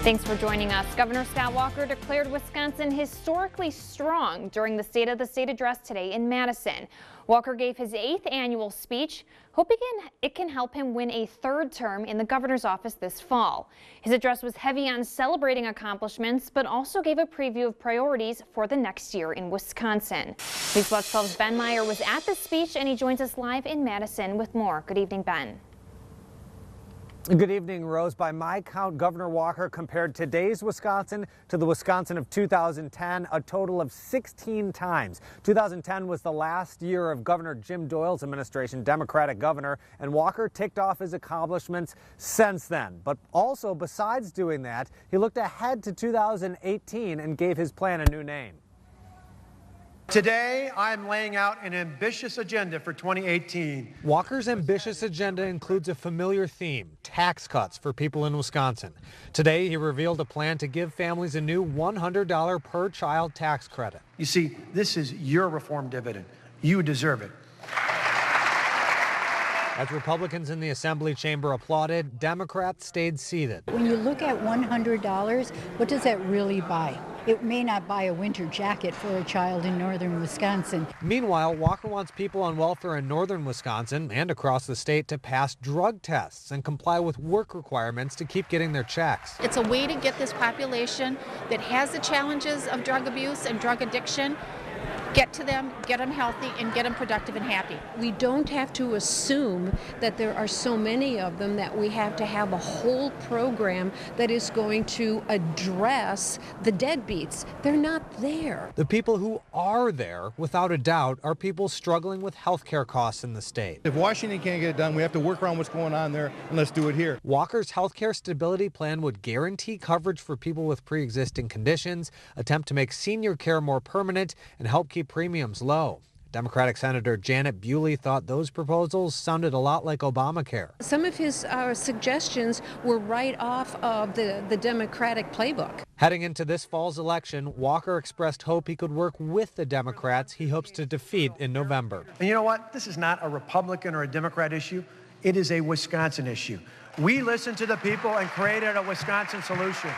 Thanks for joining us. Governor Scott Walker declared Wisconsin historically strong during the State of the State address today in Madison. Walker gave his 8th annual speech, hoping it can help him win a 3rd term in the governor's office this fall. His address was heavy on celebrating accomplishments, but also gave a preview of priorities for the next year in Wisconsin. News Watch 12's Ben Meyer was at the speech, and he joins us live in Madison with more. Good evening, Ben. Good evening, Rose. By my count, Governor Walker compared today's Wisconsin to the Wisconsin of 2010 a total of 16 times. 2010 was the last year of Governor Jim Doyle's administration, Democratic governor, and Walker ticked off his accomplishments since then. But also, besides doing that, he looked ahead to 2018 and gave his plan a new name. Today, I'm laying out an ambitious agenda for 2018. Walker's ambitious agenda includes a familiar theme: tax cuts for people in Wisconsin. Today, he revealed a plan to give families a new $100 per child tax credit. You see, this is your reform dividend. You deserve it. As Republicans in the Assembly chamber applauded, Democrats stayed seated. When you look at $100, what does that really buy? It may not buy a winter jacket for a child in northern Wisconsin. Meanwhile, Walker wants people on welfare in northern Wisconsin and across the state to pass drug tests and comply with work requirements to keep getting their checks. It's a way to get this population that has the challenges of drug abuse and drug addiction, get to them, get them healthy, and get them productive and happy. We don't have to assume that there are so many of them that we have to have a whole program that is going to address the deadbeats. They're not there. The people who are there, without a doubt, are people struggling with health care costs in the state. If Washington can't get it done, we have to work around what's going on there, and let's do it here. Walker's health care stability plan would guarantee coverage for people with pre-existing conditions, attempt to make senior care more permanent, and help keep premiums low. Democratic Senator Janet Bewley thought those proposals sounded a lot like Obamacare. Some of his suggestions were right off of the Democratic playbook. Heading into this fall's election, Walker expressed hope he could work with the Democrats he hopes to defeat in November. And you know what? This is not a Republican or a Democrat issue. It is a Wisconsin issue. We listened to the people and created a Wisconsin solution.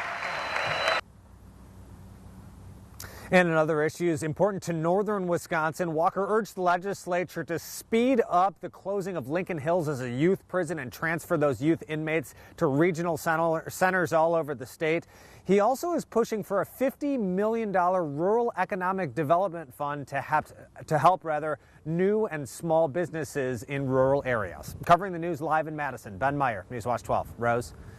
And in other issues important to northern Wisconsin, Walker urged the legislature to speed up the closing of Lincoln Hills as a youth prison and transfer those youth inmates to regional centers all over the state. He also is pushing for a $50 million rural economic development fund to help new and small businesses in rural areas. Covering the news live in Madison, Ben Meyer, News Watch 12. Rose.